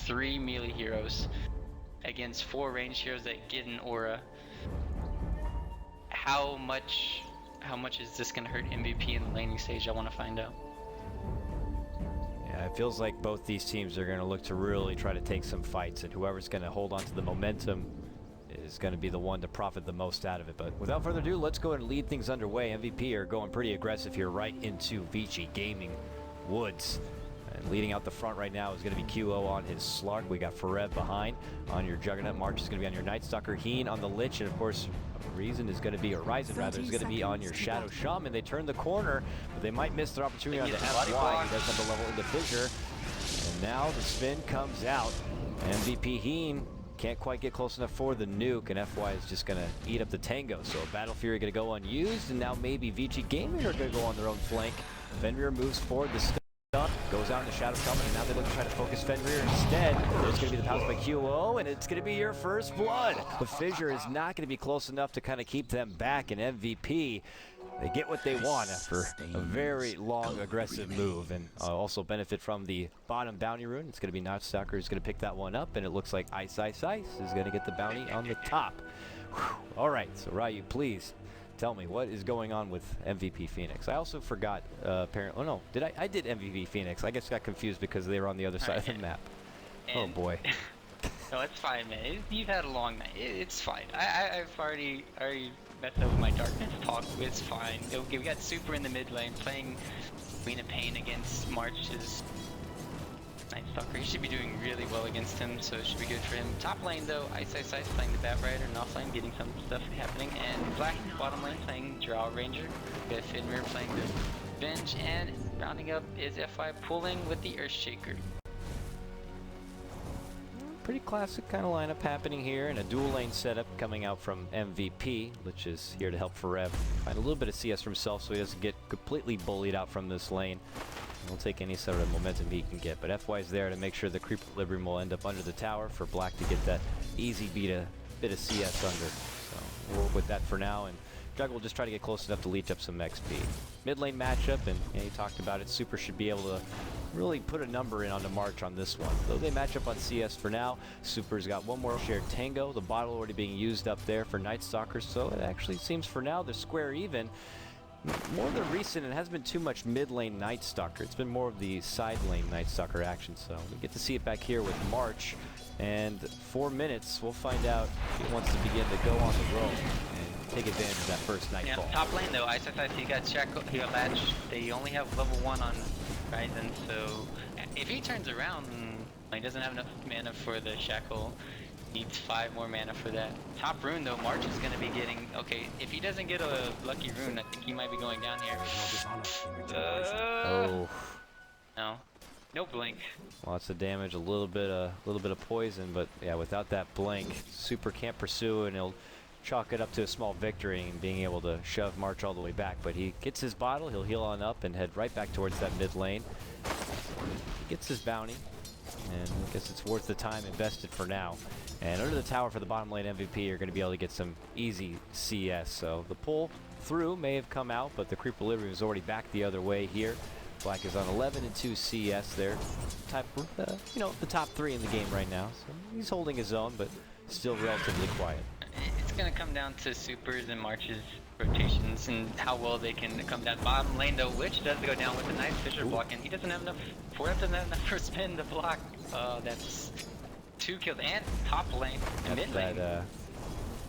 3 melee heroes against 4 ranged heroes that get an aura. How much is this gonna hurt MVP in the laning stage? I want to find out. Yeah, it feels like both these teams are going to look to really try to take some fights, and whoever's going to hold on to the momentum is going to be the one to profit the most out of it. But without further ado, let's go and lead things underway. MVP are going pretty aggressive here right into Vici Gaming Woods. And leading out the front right now is going to be QO on his Slark. We got Farev behind on your Juggernaut. March is going to be on your Night Stalker. Heen on the Lich, and of course Reason is going to be, or Ryzen rather, is going to be on your Shadow Shaman. They turn the corner, but they might miss their opportunity on the FY. He does have the level into Fissure. And now the spin comes out. MVP Heen can't quite get close enough for the nuke, and FY is just going to eat up the Tango. So Battle Fury going to go unused, and now maybe Vici Gaming are going to go on their own flank. Fenrir moves forward. The stun goes out in the Shadow Shaman, and now they look to try to focus Fenrir instead. There's going to be the pounce by QO, and it's going to be your first blood. The Fissure is not going to be close enough to kind of keep them back, and MVP, they get what they want after a very long aggressive move, and also benefit from the bottom bounty rune. It's going to be Night Stalker who's going to pick that one up, and it looks like iceiceice is going to get the bounty on the top. Whew. All right, so Ryu, please tell me what is going on with MVP Phoenix. I also forgot, apparently, oh no, I did MVP Phoenix. I guess got confused because they were on the other side of the map. Oh boy. No, it's fine, man. You've had a long night. It's fine. I've already messed up with my darkness talk. It's fine. Okay, we got Super in the mid lane playing Queen of Pain against March's Night Stalker. He should be doing really well against him, so it should be good for him. Top lane though, iceiceice playing the Batrider, and off lane getting some stuff happening, and Black bottom lane playing Drow Ranger. We have Fenrir playing the Venge, and rounding up is FI pulling with the Earthshaker. Pretty classic kind of lineup happening here, and a dual lane setup coming out from MVP, which is here to help Farev find a little bit of CS for himself so he doesn't get completely bullied out from this lane. He'll take any sort of momentum he can get, but FY is there to make sure the Creep Equilibrium will end up under the tower for Black to get that easy bit of CS under. So we'll work with that for now, and Jug will just try to get close enough to leech up some XP. Mid lane matchup, and he talked about it, Super should be able to really put a number in on the March on this one. Though they match up on CS for now, Super's got one more shared Tango, the bottle already being used up there for Night Stalker, so it actually seems for now they're square even. More than recent, it hasn't been too much mid lane Night Stalker. It's been more of the side lane Night Stalker action, so we get to see it back here with March. And 4 minutes, we'll find out if he wants to begin to go on the road and take advantage of that first Nightfall. Yeah, top lane though, iceiceice, he got Shackle, he got Latch. They only have level 1 on Ryzen, so if he turns around, he doesn't have enough mana for the Shackle. Needs 5 more mana for that. Top rune though, March is going to be getting, okay, if he doesn't get a lucky rune, I think he might be going down here. Oh. No blink. Lots of damage, a little bit of poison, but yeah, without that blink, Super can't pursue, and he'll chalk it up to a small victory and being able to shove March all the way back. But he gets his bottle, he'll heal on up and head right back towards that mid lane. He gets his bounty, and I guess it's worth the time invested for now. And under the tower for the bottom lane MVP, you're going to be able to get some easy CS. So the pull through may have come out, but the Creep Equilibrium is already back the other way here. Black is on 11 and 2 CS there. You know, the top 3 in the game right now. So he's holding his own, but still relatively quiet. It's going to come down to Supers and March's rotations and how well they can come down. Bottom lane though, Witch does go down with a nice Fissure block, and he doesn't have enough, Farev doesn't have enough for spin to block. That's 2 kills, and top lane, mid lane.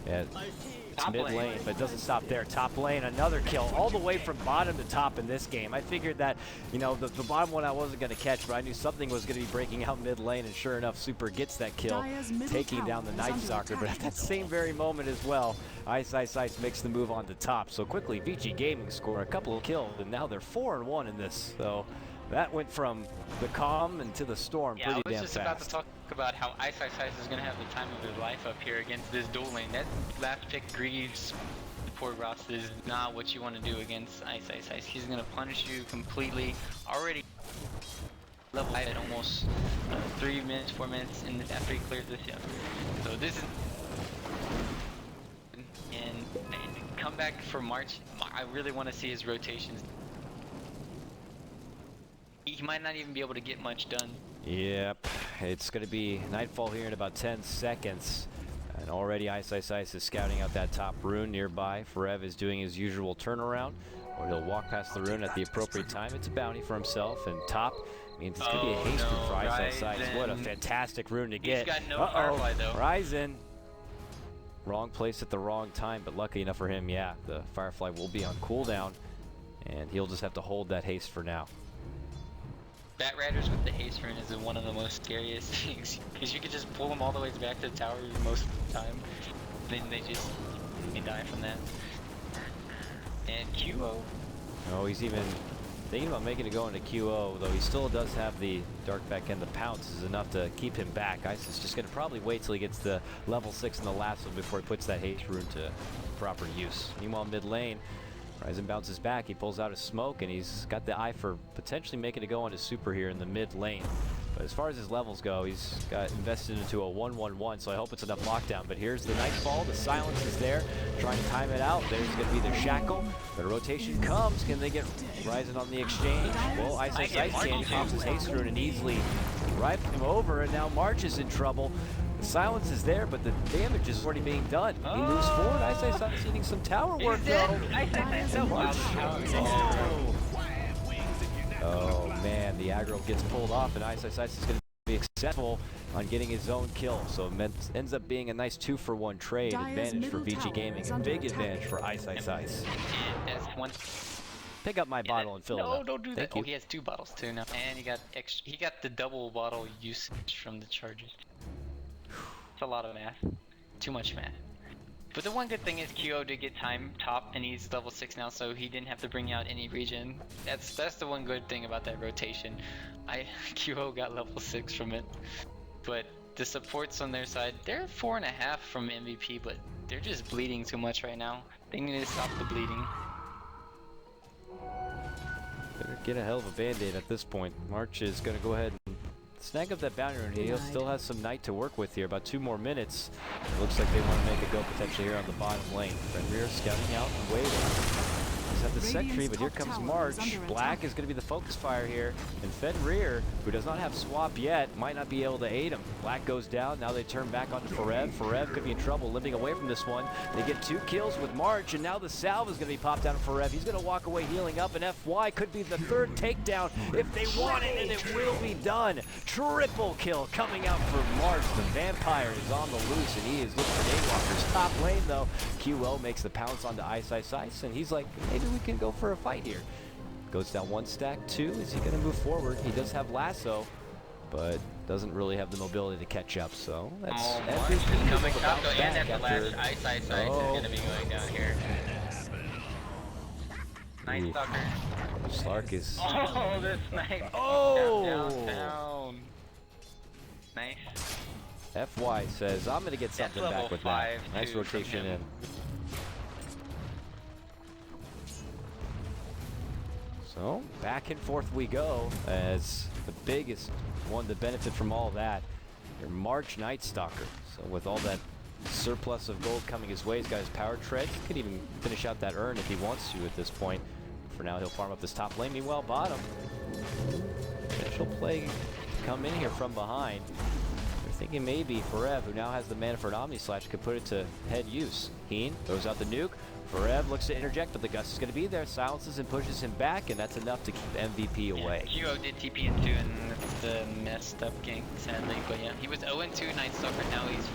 Yeah, it's mid lane, but it doesn't stop there. Top lane, another kill, all the way from bottom to top in this game. I figured that, you know, the bottom one I wasn't going to catch, but I knew something was going to be breaking out mid lane, and sure enough, Super gets that kill, taking down the Night Stalker. But at that same very moment as well, iceiceice makes the move on to top. So quickly, Vici Gaming score a couple of kills, and now they're 4-1 in this. So that went from the calm into the storm pretty damn fast. I was just about to talk about how iceiceice is going to have the time of his life up here against this dual lane. That last pick, Greaves, poor Ross, is not what you want to do against iceiceice. He's going to punish you completely. Already level 5 at almost 3 minutes, 4 minutes after he clears this. So this is... And come back for March. I really want to see his rotations. He might not even be able to get much done. Yep, it's going to be nightfall here in about 10 seconds. And already iceiceice is scouting out that top rune nearby. Forev is doing his usual turnaround, where he'll walk past the rune at the appropriate time. It's a bounty for himself, and top means it's going to be a haste rune for iceiceice. What a fantastic rune to get. He's got no Firefly, though. Ryzen. Wrong place at the wrong time, but lucky enough for him, yeah, the Firefly will be on cooldown, and he'll just have to hold that haste for now. Batriders with the haste rune is one of the most scariest things, because you can just pull them all the way back to the tower most of the time. Then they die from that. And QO. Oh, he's even thinking about making it go into QO, though he still does have the dark back end. The pounce is enough to keep him back. Ice is just going to probably wait till he gets to level 6 in the lasso before he puts that haste rune to proper use. Meanwhile, mid lane, Ryzen bounces back, he pulls out his smoke, and he's got the eye for potentially making it go into super here in the mid lane. But as far as his levels go, he's got invested into a 1-1-1, so I hope it's enough lockdown. But here's the Nightfall, the silence is there, trying to time it out. There's going to be the shackle, but a rotation comes. Can they get Ryzen on the exchange? Well, iceiceice can, he pops his haste rune and easily riped him over, and now March is in trouble. The silence is there, but the damage is already being done. He moves forward. iceiceice needing some tower work, though. Oh man, the aggro gets pulled off, and iceiceice is going to be successful on getting his own kill. So it ends up being a nice 2-for-1 trade advantage for VG Gaming. A big advantage for iceiceice. That's one. Pick up my bottle and fill it up. No, don't do that. Thank you. Oh, he has 2 bottles too now, and he got extra. He got the double bottle usage from the charges. It's a lot of math. Too much math. But the one good thing is QO did get time top, and he's level 6 now, so he didn't have to bring out any regen. That's the one good thing about that rotation. QO got level 6 from it. But the supports on their side, they're 4.5 from MVP, but they're just bleeding too much right now. They need to stop the bleeding. Better get a hell of a band-aid at this point. March is going to go ahead and snag up that bounty rune. He still has some night to work with here. About 2 more minutes. It looks like they want to make a go potentially here on the bottom lane. Fenrir scouting out and waiting. He's at the sentry, but here comes March. Black is going to be the focus fire here. And Fenrir, who does not have swap yet, might not be able to aid him. Black goes down. Now they turn back onto Forev. Forev could be in trouble limping away from this one. They get 2 kills with March, and now the salve is going to be popped out of Forev. He's going to walk away healing up, and FY could be the 3rd takedown if they want it, and it will be done. Triple kill coming out for March. The vampire is on the loose, and he is looking for Daywalkers. Top lane, though, QO makes the pounce onto iceiceice, and he's like, maybe we can go for a fight here. Goes down 1 stack, 2. Is he going to move forward? He does have lasso, but doesn't really have the mobility to catch up, so that's March is coming top, and at the last iceiceice is going to be going down here. Nice Stalker. Slark is... Oh, this knife. Oh! Down. Nice. FY says, I'm going to get something back with that. Nice rotation in. So, back and forth we go, as the biggest one to benefit from all that, your March Night Stalker. So with all that surplus of gold coming his way, he's got his power treads. He could even finish out that urn if he wants to at this point. For now, he'll farm up this top lane. Meanwhile, bottom. Potential play to come in here from behind. They're thinking maybe Forev, who now has the mana for an Omni Slash, could put it to head use. Heen throws out the nuke. Forev looks to interject, but the Gust is going to be there. Silences and pushes him back, and that's enough to keep MVP away. QO did TP into and the messed up gank, sadly. But yeah, he was 0-2 Night Stalker. Now he's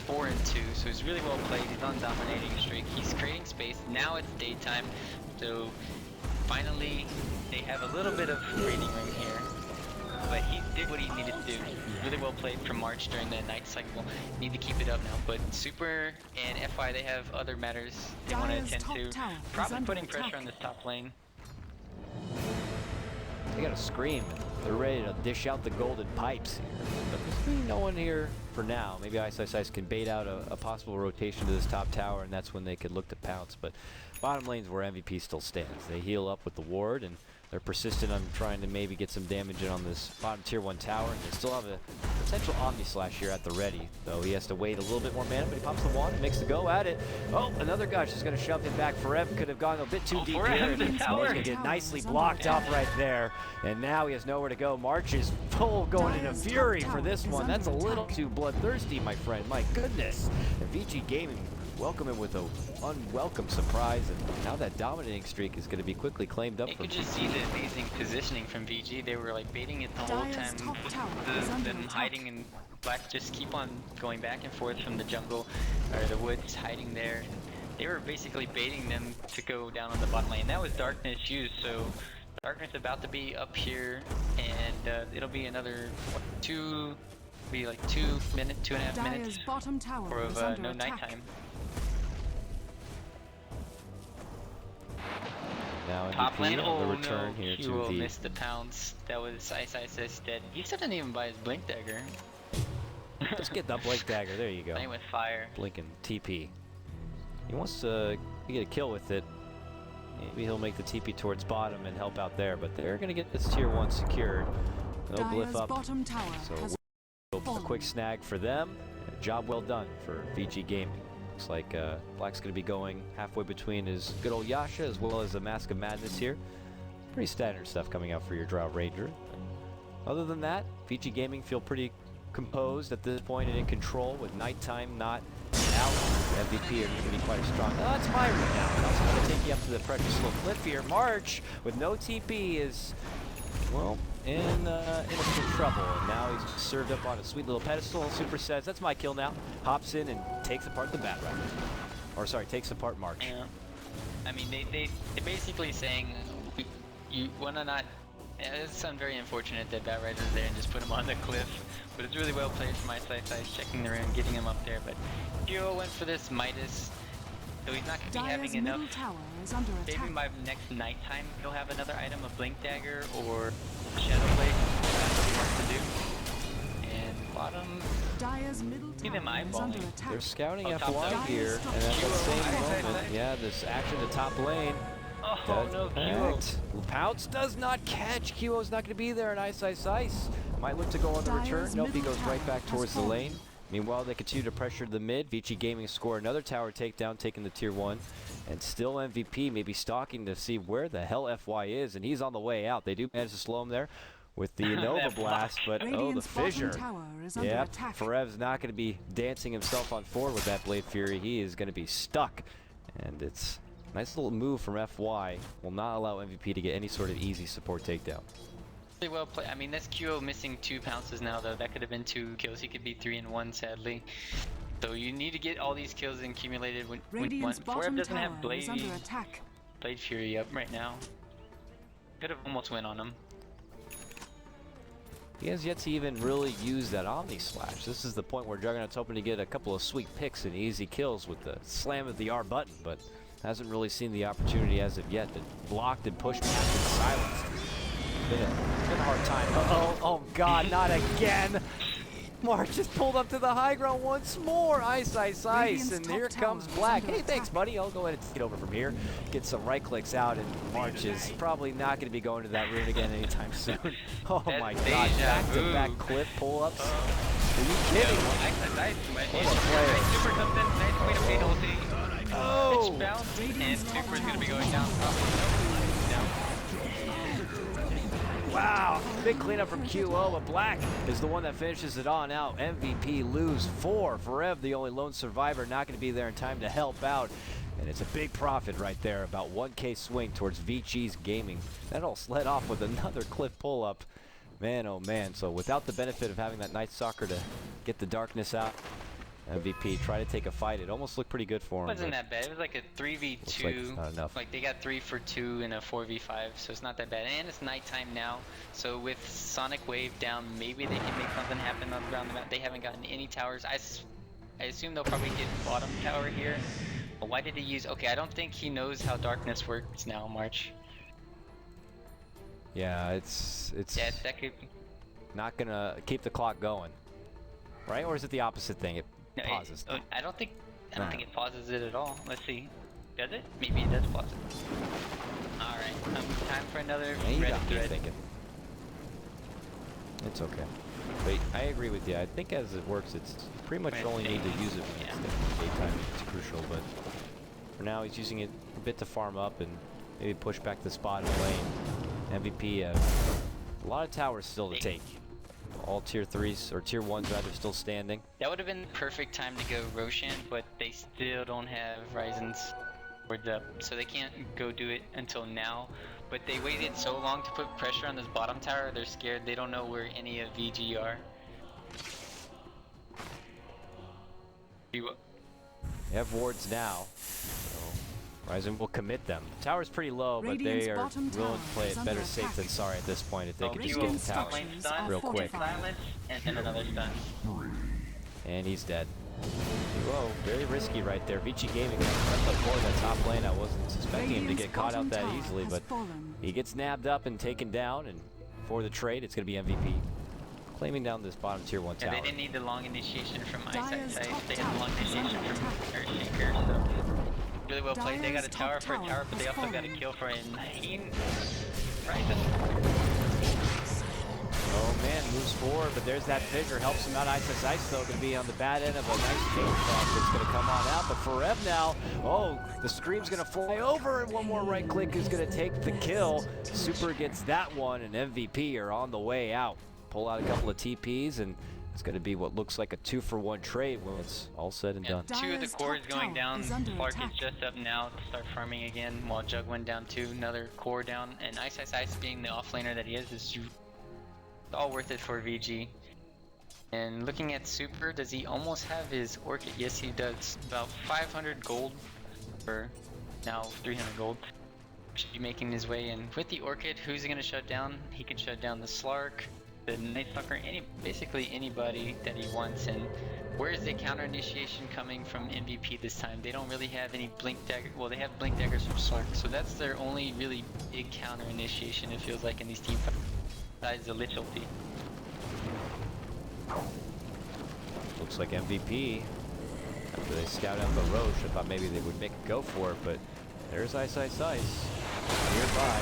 4-2, so he's really well played. He's on dominating streak. He's creating space. Now it's daytime, so finally they have a little bit of breathing room here. But he did what he needed to do. Really well played from March during the night cycle. Need to keep it up now. But Super and FI, they have other matters they want to attend to. Probably putting pressure on this top lane. They got to scream. They're ready to dish out the golden pipes here. But there's really no one here for now. Maybe iceiceice can bait out a possible rotation to this top tower, and that's when they could look to pounce. But bottom lane's where MVP still stands. They heal up with the ward, and They're persistent on trying to maybe get some damage in on this bottom tier 1 tower. And they still have a potential Omni Slash here at the ready, though he has to wait a little bit more mana, but he pops the wand and makes the go at it. Oh, another gush is going to shove him back. Forev could have gone a bit too deep here. And he's going to get nicely blocked off right there. And now he has nowhere to go. March is full going into fury for this one. That's a little too bloodthirsty, my friend. My goodness. And VG Gaming welcome him with a unwelcome surprise, and now that dominating streak is going to be quickly claimed up. You could just see the amazing positioning from VG. They were like baiting it the whole time. Them hiding, and Black just keep on going back and forth from the jungle or the woods, hiding there. They were basically baiting them to go down on the bot lane. That was Darkness used, so Darkness about to be up here, and it'll be another like 2 minutes, 2.5 minutes bottom tower for no nighttime. Now Top lane, on the oh return no, here he to will the miss the pounce. That was iceiceice dead. He still didn't even buy his blink dagger. Let's get the Blink Dagger. There you go. Playing with fire. Blinking TP. He wants to get a kill with it. Maybe he'll make the TP towards bottom and help out there, but they're going to get this tier 1 secured. No glyph up. Bottom tower So a quick snag for them. Job well done for VG Gaming. Looks like Black's going to be going halfway between his good old Yasha as well as a Mask of Madness here. Pretty standard stuff coming out for your Drow Ranger. Other than that, VG Gaming feel pretty composed at this point and in control with nighttime not out. MVP are going to be quite strong. Oh, it's Myra now. That's going to take you up to the precious little cliff here. March with no TP is, well, in trouble, and now he's served up on a sweet little pedestal. Super says, "That's my kill now." Hops in and takes apart the Batrider, or sorry, takes apart March. Yeah. I mean, they're basically saying you wanna not. It's very unfortunate that Batrider's there and just put him on the cliff, but it's really well played from iceiceice, checking the room, getting him up there. But Hero went for this Midas. So he's not going to be having enough. Maybe by next nighttime he'll have another item, a Blink Dagger or Shadow Blade. That's what he wants to do. And bottom, see them eyeballing. They're scouting Oh, F1 here, and at the same moment, yeah, this action to top lane. Oh no, Kilo. Pounce does not catch. Kiwo's not going to be there in iceiceice. Might look to go on the return. Nope, he goes right back towards the lane. Meanwhile, they continue to pressure the mid. VG Gaming score another tower takedown, taking the tier 1. And still MVP maybe stalking to see where the hell FY is, and he's on the way out. They do manage to slow him there with the Nova Blast, but oh, the fissure. Yeah, Forev's not going to be dancing himself on forward with that Blade Fury. He is going to be stuck. And it's a nice little move from FY. Will not allow MVP to get any sort of easy support takedown. Really well played. I mean, that's Kyo missing 2 pounces now, though. That could have been 2 kills. He could be 3 and 1, sadly. So you need to get all these kills accumulated when Forev doesn't have Blade Fury up right now. Could have almost went on him. He has yet to even really use that Omni Slash. This is the point where Juggernaut's hoping to get a couple of sweet picks and easy kills with the slam of the R button, but hasn't really seen the opportunity as of yet. Been blocked and pushed back and silenced. Been a hard time. Oh God, not again! March just pulled up to the high ground once more. Ice, and here comes Black. Hey, thanks, buddy. I'll go ahead and take it over from here. Get some right clicks out, and March is probably not going to be going to that rune again anytime soon. Oh my God, back-to-back cliff pull-ups. Are you kidding? What a player. Super comes in. Nice way to bait ulti. Oh! Pitch bounce, and Super's going to be going down. Down. Wow, big cleanup from QO, but Black is the one that finishes it on out. MVP lose 4. Forev, the only lone survivor, not going to be there in time to help out. And it's a big profit right there, about 1K swing towards VG's Gaming. That all sled off with another cliff pull-up. Man, oh man, so without the benefit of having that Night Stalker to get the darkness out, MVP try to take a fight. It almost looked pretty good for him. It wasn't that bad. It was like a 3v2. Like it's not enough. Like they got 3 for 2 in a 4v5, so it's not that bad. And it's nighttime now, so with Sonic Wave down, maybe they can make something happen around the map. They haven't gotten any towers. I assume they'll probably get bottom tower here. But why did he use? Okay, I don't think he knows how darkness works now, March. Yeah, it's Yeah, that could not gonna keep the clock going, right? Or is it the opposite thing? It pauses. I don't think it pauses it at all. Let's see. Does it? Maybe it does pause it. Alright. Time for another Yeah, you red got me thread. thinking. It's okay. But I agree with you. I think as it works, it's pretty much When only it's need to day. use it when Yeah. it's daytime. It's crucial, but for now he's using it a bit to farm up and maybe push back the spot in the lane. MVP, a lot of towers still to take. All tier 3s, or tier 1s rather, still standing. That would have been the perfect time to go Roshan, but they still don't have Ryzen's boards up, so they can't go do it until now. But they waited so long to put pressure on this bottom tower, they're scared. They don't know where any of VG are. They have wards now, so Ryzen will commit them. The tower's pretty low, but they are willing to play it better safe than sorry at this point if they could just get the tower real quick. Silence, and then another stun. And he's dead. Whoa, very risky right there. Vici Gaming left up for that top lane. I wasn't suspecting him to get caught out that easily, but he gets nabbed up and taken down, and for the trade, it's going to be MVP. Claiming down this bottom tier 1 tower. And they didn't need the long initiation from iceiceice. They had the long initiation from Earthshaker, so really well played. They got a tower for a tower, but they also got a kill for a 9 Ryzen. Oh man, moves forward, but there's that figure. Helps him out. iceiceice though going to be on the bad end of a nice chain shot that's going to come on out. But for Rev now, oh, the scream's going to fly over, and one more right click is going to take the kill. Super gets that one, and MVP are on the way out. Pull out a couple of TPs, and it's going to be what looks like a 2-for-1 trade when it's all said and done. 2 of the cores going down. Clark is just up now to start farming again, while Jug went down 2. Another core down, and iceiceice being the offlaner that he is all worth it for VG. And looking at Super, does he almost have his Orchid? Yes, he does. About 500 gold, or now 300 gold. Should be making his way in. With the Orchid, who's he going to shut down? He can shut down the Slark, the Night Stalker, basically anybody that he wants. And where's the counter initiation coming from MVP this time? They don't really have any Blink Dagger. Well, they have Blink Daggers from Slark, so that's their only really big counter initiation, it feels like, in these team fights. Besides the Lich ulti. Looks like MVP. After they scout out the Roche, I thought maybe they would make a go for it, but there's iceiceice nearby.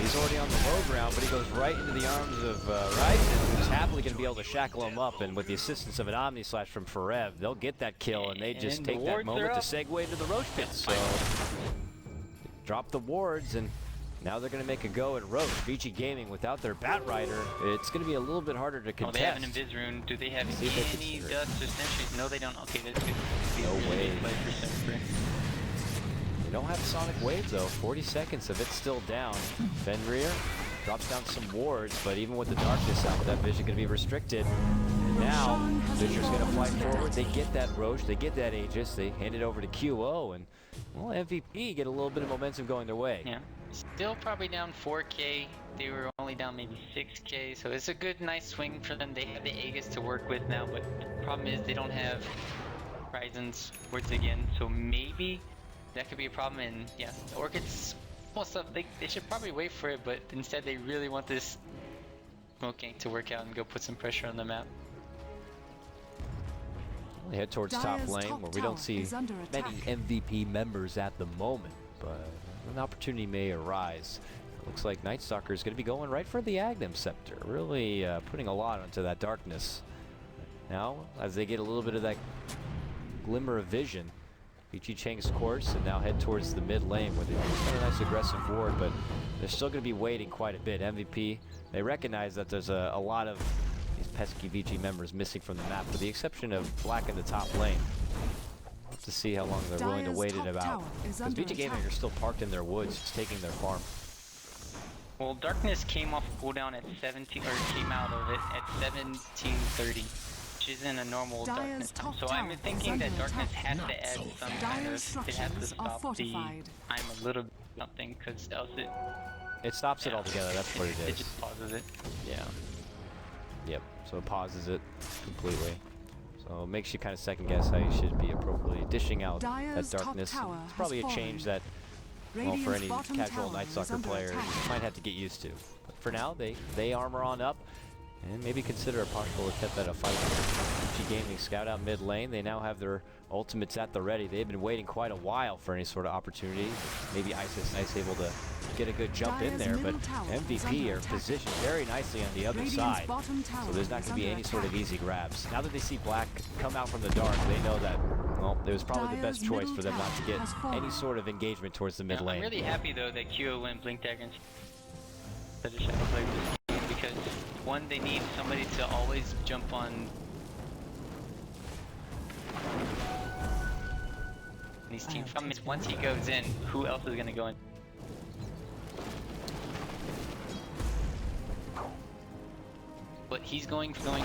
He's already on the low ground, but he goes right into the arms of Ryzen, who's happily going to be able to shackle him up, and with the assistance of an Omni Slash from Forev, they'll get that kill, and they just take that moment to segue into the Roche pit. So, drop the wards, and now they're going to make a go at Roche. Vici Gaming, without their Batrider, it's going to be a little bit harder to contest. Oh, they have an Invis rune. Do they have any dust or sentries? No, they don't. Okay, that's good. No way. They don't have Sonic Waves though. 40 seconds of it still down. Fenrir drops down some wards, but even with the darkness out, that vision going to be restricted. And now, Vision's going to fly forward. They get that Roche, they get that Aegis, they hand it over to QO, and well, MVP get a little bit of momentum going their way. Yeah. Still probably down 4k. They were only down maybe 6k, so it's a good, nice swing for them. They have the Aegis to work with now, but the problem is they don't have Ryzen's wards again, so maybe that could be a problem. And yeah, the Orchids, well, stuff, they should probably wait for it, but instead they really want this smoke gank to work out and go put some pressure on the map. We head towards top lane, where we don't see many MVP members at the moment, but an opportunity may arise. It looks like Night Stalker is going to be going right for the Aghanim Scepter, really putting a lot onto that darkness. Now, as they get a little bit of that glimmer of vision, Vici changes course and now head towards the mid lane, where they've got a nice aggressive ward, but they're still going to be waiting quite a bit. MVP, they recognize that there's a lot of these pesky VG members missing from the map, with the exception of Black in the top lane. To see how long they're willing to wait it about. Because VG Gaming are still parked in their woods, just taking their farm. Well, Darkness came off cooldown at 17, or came out of it at 17:30, which isn't a normal Darkness time. So I'm thinking that Darkness has to add some kind of, it has to stop the time a little bit, something, because else it stops it altogether. That's what it is. It just pauses it. Yeah. Yep. So it pauses it completely. So it makes you kind of second guess how you should be appropriately dishing out that darkness. It's probably a change that, well, for any casual Night Stalker player, you might have to get used to. But for now, they armor on up and maybe consider a possible attempt at a fight. VG Gaming scout out mid lane. They now have their ultimates at the ready. They've been waiting quite a while for any sort of opportunity. Maybe iceiceice able to get a good jump in there, but MVP are positioned very nicely on the other side, so there's not going to be any sort of easy grabs. Now that they see Black come out from the dark, they know that, well, it was probably the best choice for them not to get any sort of engagement towards the mid lane. I'm really happy though that QO went Blink Dagger instead of Shadow Plague this game, because one, they need somebody to always jump on these teams. Once he goes in, who else is going to go in? But he's going for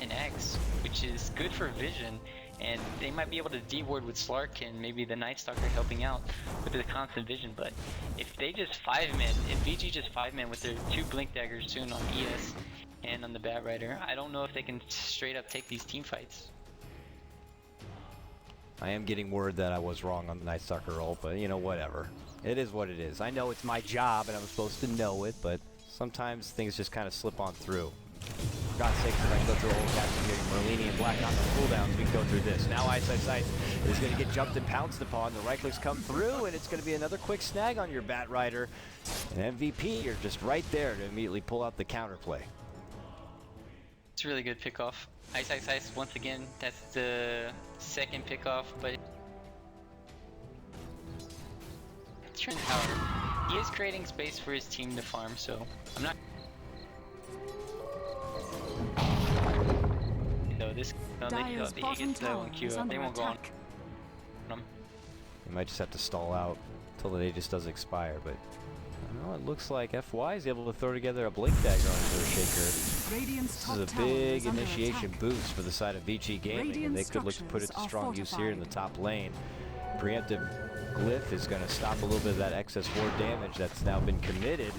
an X, which is good for vision, and they might be able to D-ward with Slark and maybe the Night Stalker helping out with the constant vision. But if they just 5-man, if VG just 5-man with their 2 Blink Daggers soon on ES and on the Batrider, I don't know if they can straight up take these team fights. I am getting word that I was wrong on the Night Stalker roll, but you know, whatever. It is what it is. I know it's my job and I'm supposed to know it, but sometimes things just kind of slip on through. For God's sake, if I can go through a whole captain here, Merlini and Black on the cooldowns, we can go through this. Now iceiceice is going to get jumped and pounced upon. The right clicks come through, and it's going to be another quick snag on your Batrider. And MVP, you're just right there to immediately pull out the counterplay. It's a really good pickoff. Iceiceice, once again, that's the second pickoff, but it's trying power. He is creating space for his team to farm, so I'm not. No, this they get the 1Q. They won't go on him. You might just have to stall out until the Aegis does expire, but well, it looks like FY is able to throw together a Blink Dagger on Earthshaker. This is a big initiation boost for the side of VG Gaming, and they could look to put it to strong use here in the top lane. Preemptive Glyph is going to stop a little bit of that excess ward damage that's now been committed.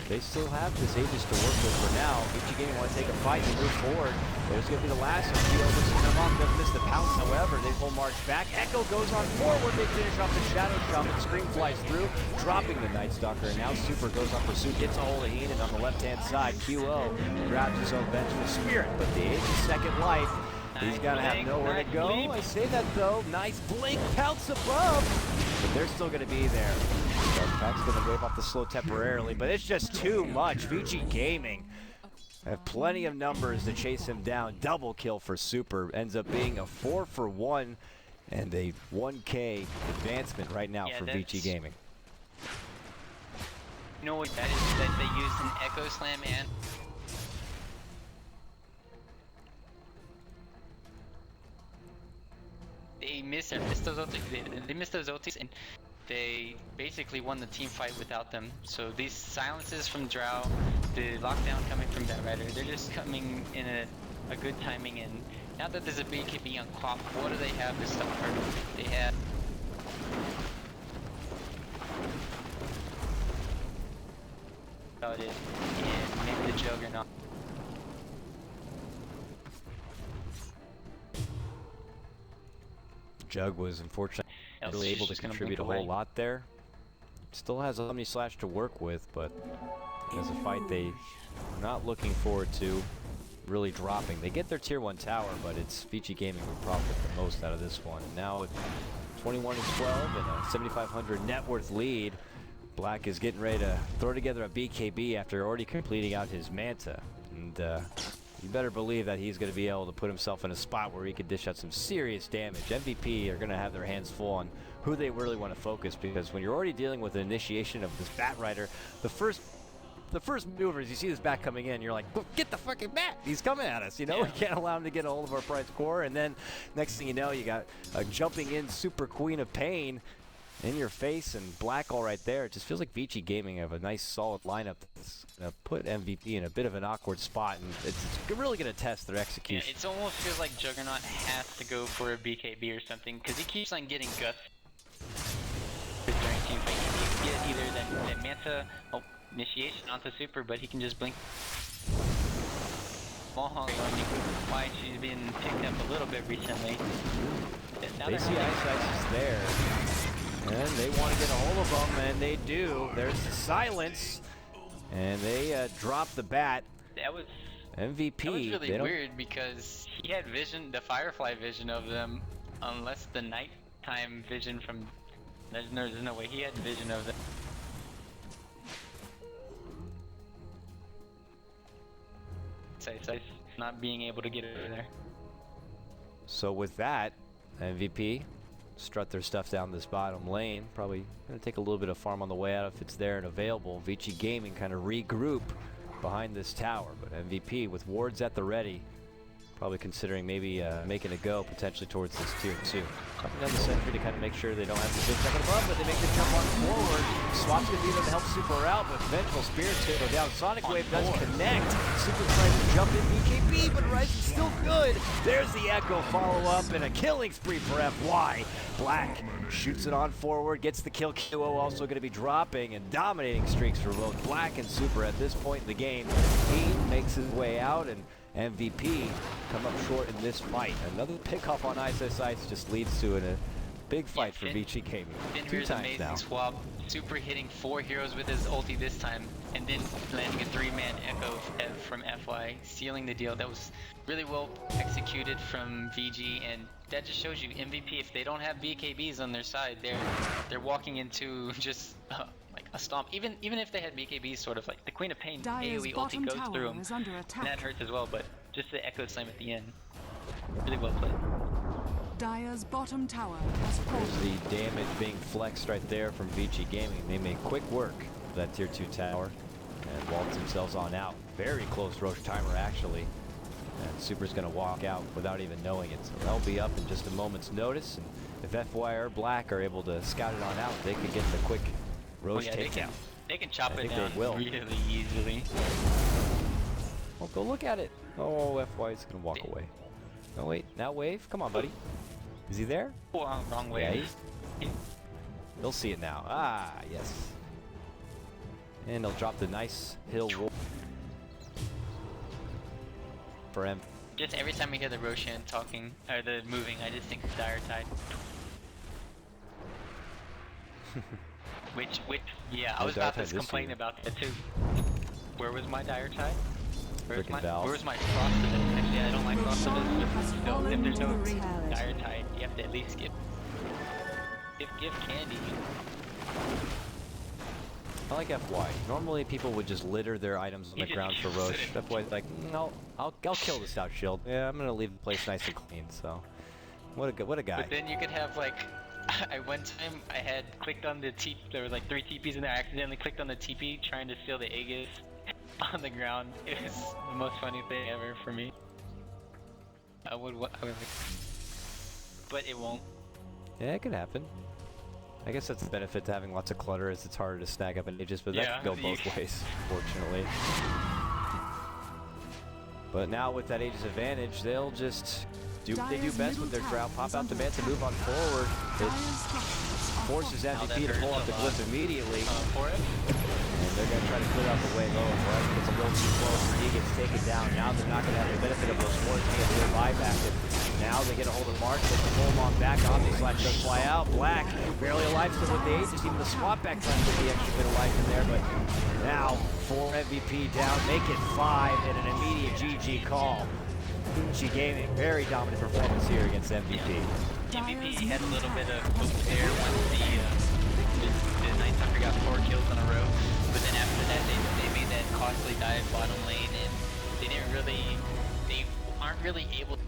They still have this Aegis to work with for now. VG Gaming want to take a fight and move forward. There's going to be the last one. Keo looks to come off, doesn't miss the pounce, however. They pull March back. Echo goes on forward. They finish off the Shadow Shaman. Scream flies through, dropping the Night Stalker. And now Super goes on pursuit, gets a hold of Heenan on the left-hand side. QO grabs his own vengeful spirit, but the Aegis second life. He's got to have nowhere to go. I say that though. Nice blink, pounce above. But they're still going to be there. Pack's going to wave off the slow temporarily, but it's just too much. VG Gaming have plenty of numbers to chase him down. Double kill for Super. Ends up being a 4-for-1 and a 1K advancement right now for VG Gaming. You know what that is? That they used an Echo Slam and they missed those ultis. They missed those ultis, and they basically won the team fight without them. So these silences from Drow, the lockdown coming from Batrider, they're just coming in a good timing. And now that there's a BKB on Quap, what do they have to stop her? They have about it, and maybe the Juggernaut. Jug was unfortunately really able to contribute a whole lot there. Still has Omni Slash to work with, but as a fight they are not looking forward to really dropping. They get their tier 1 tower, but it's VG Gaming who profit the most out of this one. And now with 21 and 12 and a 7,500 net worth lead, Black is getting ready to throw together a BKB after already completing out his Manta. And you better believe that he's going to be able to put himself in a spot where he could dish out some serious damage. MVP are going to have their hands full on who they really want to focus, because when you're already dealing with an initiation of this Batrider, the first move is you see this bat coming in, you're like, well, get the fucking bat! He's coming at us, you know? Yeah. We can't allow him to get a hold of our prize core, and then next thing you know, you got a jumping in Super Queen of Pain in your face, and Black all right there. It just feels like VG Gaming have a nice solid lineup that's gonna put MVP in a bit of an awkward spot, and it's really gonna test their execution. Yeah, it almost feels like Juggernaut has to go for a BKB or something, because he keeps on getting Gus during team fight. He can get either that Manta initiation onto Super, but he can just blink. Mohawk, why she's been picked up a little bit recently. They see iceiceice there, and they want to get a hold of them, and they do. There's the silence, and they drop the bat. That was MVP. That was really weird, because he had vision, the Firefly vision of them, unless the nighttime vision from. There's no way he had vision of them. iceiceice not being able to get over there. So with that, MVP strut their stuff down this bottom lane. Probably going to take a little bit of farm on the way out if it's there and available. Vici Gaming kind of regroup behind this tower, but MVP with wards at the ready, probably considering maybe making a go potentially towards this tier 2. Coming down the sentry to kind of make sure they don't have the big second above, but they make the jump on forward. Swap's going to be there to help Super out, but Vengeful Spirit's going to go down. Sonic Wave does connect. Super tries to jump in BKB, but Rise is still good. There's the Echo follow-up and a killing spree for FY. Black shoots it on forward, gets the kill. QO also going to be dropping, and dominating streaks for both Black and Super at this point in the game. He makes his way out, and MVP come up short in this fight. Another pickup on iceiceice just leads to a big fight for Vici Gaming. 2 times amazing now. Swap. Super hitting 4 heroes with his ulti this time, and then landing a 3-man echo from FY, sealing the deal. That was really well executed from VG, and that just shows you MVP, if they don't have BKBs on their side, they're walking into just like a stomp. Even if they had BKBs, sort of like the Queen of Pain AoE ulti goes through them, and that hurts as well, but just the echo slam at the end, really well played. Dire's bottom tower has fallen. There's the damage being flexed right there from Vici Gaming. They made quick work of that tier 2 tower and walled themselves on out. Very close Roche timer actually. And Super's going to walk out without even knowing it. So they'll be up in just a moment's notice. And if FY or Black are able to scout it on out, they could get the quick Roche takedown. They can chop it down will. really easily. Well, go look at it. Oh, FY is going to walk away. Oh, wait. Now Wave? Come on, buddy. Is he there? Oh, wrong way. Yeah, he'll see it now. Ah, yes. And he'll drop the nice hill roll for him. Just every time we hear the Roshan talking, or the moving, I just think of Dire Tide. which, yeah, I was about to complain about that too. Where was my Dire Tide? Where's my Frostimist? Actually, I don't like Frostimist. So if there's no Dire Tide, you have to at least give Candy. I like FY. Normally people would just litter their items on the ground for Roche. FY's like, no, I'll kill the Stout Shield. Yeah, I'm gonna leave the place nice and clean. So, what a guy. But then you could have like, one time I had clicked on the TP. There were like 3 TPs in there. I accidentally clicked on the TP trying to steal the Aegis on the ground. It was the most funny thing ever for me. I would like, but it won't. Yeah, it could happen. I guess that's the benefit to having lots of clutter, is it's harder to snag up an Aegis, but that could go both ways, fortunately. But now with that Aegis advantage, they'll just do what they do best with their drought, pop out the man to move on forward. It forces MVP to pull up the glyph immediately. And they're going to try to clear out the way low. Right? Gets a little too close, and he gets taken down. Now they're not going to have the benefit of those wards being able to buyback it. Now they get a hold of Mark, they can pull him on back. Omni-Slash does fly out. Black barely alive still with the Aegis. Even the swap back trying to get the extra bit of life in there. But now 4 MVP down, make it 5, and an immediate GG call. Vici Gaming, very dominant performance here against MVP. MVP had a little bit of hope there once the Night Stalker got 4 kills in a row. But then after that, they made that costly dive bottom lane, and they aren't really able to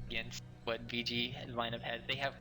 against what VG lineup has. They have